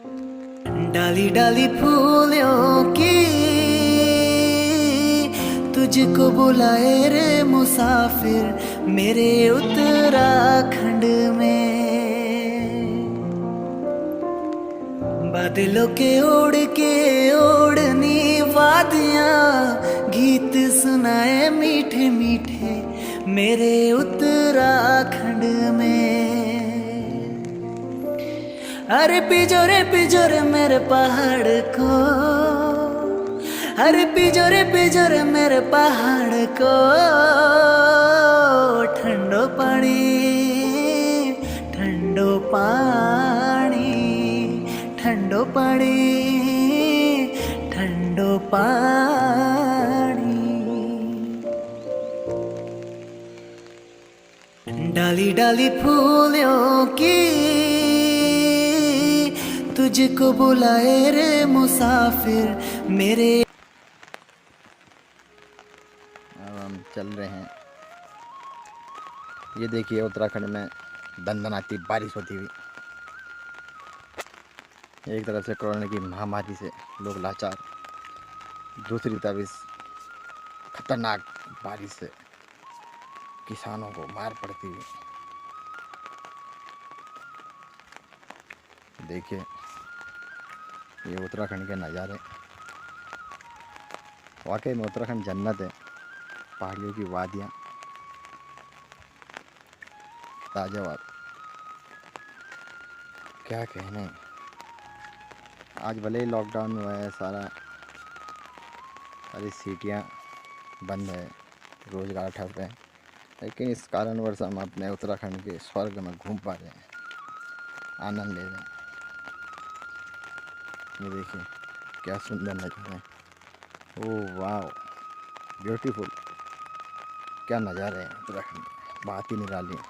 डाली डाली फूलों की तुझको बुलाए रे मुसाफिर मेरे उत्तराखंड में। बादलों के ओढ़ के ओढ़नी वादियाँ गीत सुनाए मीठे मीठे मेरे उत्तराखंड में। अरे पिजोरे मेरे पहाड़ को, अरे पिजोरे मेरे पहाड़ को ठंडो पानी ठंडो पानी ठंडो पानी ठंडो पानी। डाली डाली फूलों की तुझको बुलाए रे मुसाफिर मेरे। अब हम चल रहे हैं। ये देखिए उत्तराखंड में दनदनाती बारिश होती हुई। एक तरफ से कोरोना की महामारी से लोग लाचार, दूसरी तरफ इस खतरनाक बारिश से किसानों को मार पड़ती हुई। देखिए ये उत्तराखंड के नज़ारे। वाकई में उत्तराखंड जन्नत है। पहाड़ियों की वादियाँ, लाजवाब, क्या कहने। आज भले ही लॉकडाउन हुआ है, सारी सिटियाँ बंद है, रोज़गार ठप है, लेकिन इस कारणवश हम अपने उत्तराखंड के स्वर्ग में घूम पा रहे हैं, आनंद ले रहे हैं। ये देखिए क्या सुंदर नज़ारा है। ओह वाह, ब्यूटीफुल, क्या नज़ारे हैं उत्तराखंड में, बात ही निराली है।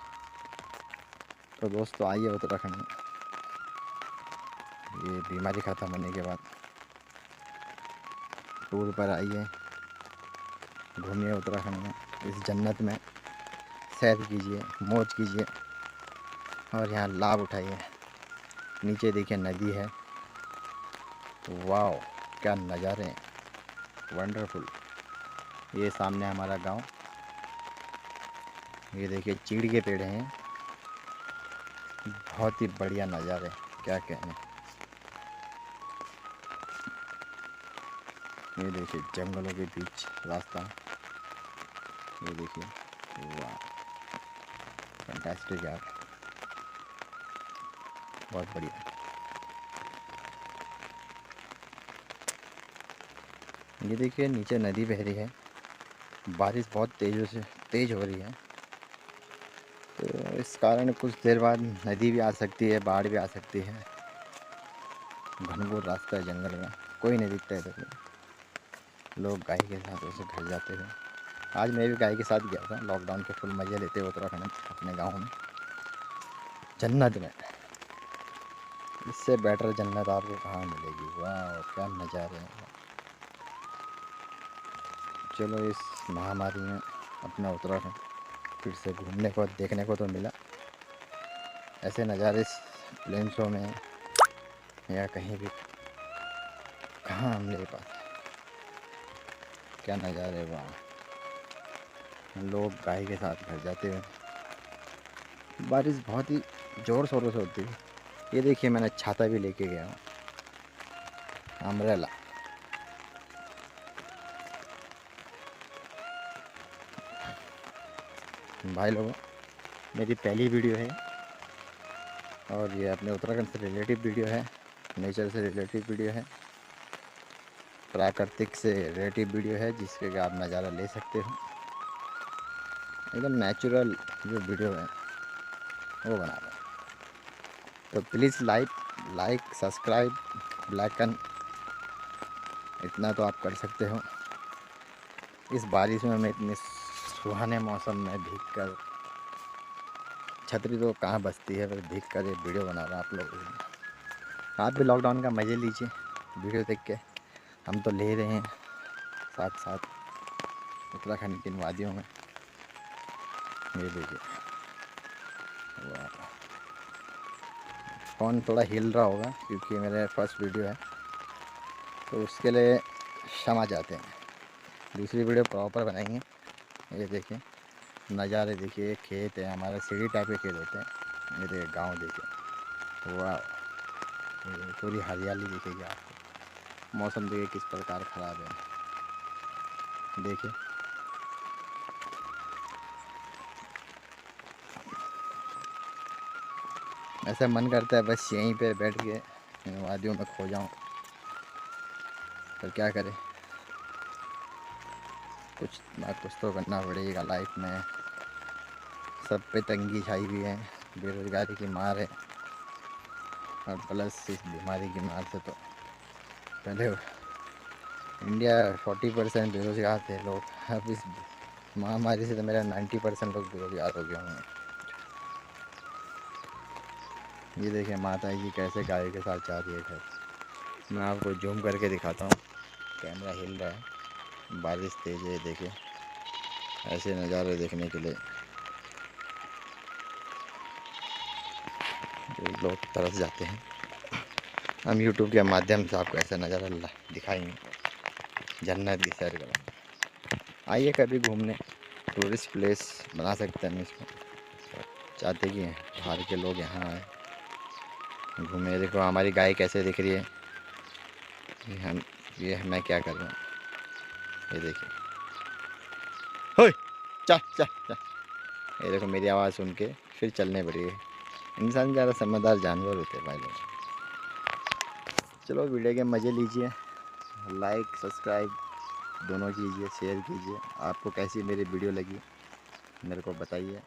तो दोस्तों आइए उत्तराखंड में, ये बीमारी ख़त्म होने के बाद टूर पर आइए, घूमिए उत्तराखंड में, इस जन्नत में सैर कीजिए, मौज कीजिए और यहाँ लाभ उठाइए। नीचे देखिए नदी है, वाह क्या नज़ारे हैं, वंडरफुल। ये सामने हमारा गांव, ये देखिए चीड़ के पेड़ हैं, बहुत ही बढ़िया नज़ारे, क्या कहने। ये देखिए जंगलों के बीच रास्ता, ये देखिए, वाह फैंटास्टिक यार, बहुत बढ़िया। ये देखिए नीचे नदी बह रही है, बारिश बहुत तेज़ हो रही है, तो इस कारण कुछ देर बाद नदी भी आ सकती है, बाढ़ भी आ सकती है। घनघोर रास्ता है जंगल में, कोई नहीं दिखता इधर। लोग गाय के साथ उसे घर जाते हैं। आज मैं भी गाय के साथ गया था, लॉकडाउन के फुल मज़े लेते हुए उत्तराखंड अपने गाँव में, जन्नत में। इससे बेटर जन्नत आपको कहाँ मिलेगी। वाह क्या नज़ारे हैं। चलो इस महामारी में अपना उत्तराखंड फिर से घूमने को देखने को तो मिला। ऐसे नज़ारे प्लेन शो में या कहीं भी कहाँ हम ले पाते। क्या नज़ारे, वाह। लोग गाय के साथ घर जाते हैं, बारिश बहुत ही ज़ोर शोरों से होती है। ये देखिए मैंने छाता भी लेके गया हूँ, अम्ब्रेला। भाई लोगों, मेरी पहली वीडियो है और ये अपने उत्तराखंड से रिलेटिव वीडियो है, नेचर से रिलेटिव वीडियो है, प्राकृतिक से रिलेटिव वीडियो है, जिसके कि आप नज़ारा ले सकते हो। एकदम नेचुरल जो वीडियो है वो बना रहा है। तो प्लीज़ लाइक सब्सक्राइब ब्लैकन, इतना तो आप कर सकते हो। इस बारिश में मैं इतने सुहाने मौसम में भीग कर, छतरी तो कहाँ बचती है, पर भीग कर ये वीडियो बना रहा हूँ आप लोगों को। आप भी लॉकडाउन का मज़े लीजिए वीडियो देख के, हम तो ले रहे हैं साथ साथ उत्तराखंड की इन वादियों में। ये देखिए, वाह फ़ोन थोड़ा हिल रहा होगा क्योंकि मेरे फर्स्ट वीडियो है, तो उसके लिए क्षमा चाहते हैं। दूसरी वीडियो प्रॉपर बनाएंगे। ये देखिए नज़ारे, देखिए खेत है हमारे, सीढ़ी टाइप के खेत होते हैं। ये देखिए गाँव, देखिए वाह, ये पूरी हरियाली दिखेगी आपको। मौसम देखिए किस प्रकार ख़राब है, देखिए ऐसा मन करता है बस यहीं पे बैठ के इन वादियों में खो जाऊं, पर क्या करें, कुछ ना कुछ तो करना पड़ेगा लाइफ में। सब पे तंगी छाई हुई है, बेरोज़गारी की मार है, और प्लस इस बीमारी की मार से तो पहले इंडिया 40% बेरोज़गार थे लोग, अब इस महामारी से तो मेरा 90% लोग बेरोज़गार हो गए होंगे। ये देखिए माता जी कैसे गाय के साथ जा रही है घर। मैं आपको जूम करके दिखाता हूँ, कैमरा हिल रहा है, बारिश तेज़ है। देखिए ऐसे नज़ारे देखने के लिए जो लोग तरस जाते हैं, हम यूट्यूब के माध्यम से आपको ऐसा नज़ारा दिखाएंगे, जन्नत की सैर करो। आइए कभी घूमने, टूरिस्ट प्लेस बना सकते हैं हम इसको, चाहते कि बाहर के लोग यहाँ आए घूमे। देखो हमारी गाय कैसे दिख रही है, ये मैं क्या कर रहा हूँ, ये देखिए, होय चल चल चल। ये देखो मेरी आवाज़ सुन के फिर चलने पड़ी है। इंसान ज़्यादा समझदार जानवर होते हैं भाई लोग। चलो वीडियो के मज़े लीजिए, लाइक सब्सक्राइब दोनों कीजिए, शेयर कीजिए। आपको कैसी मेरी वीडियो लगी मेरे को बताइए।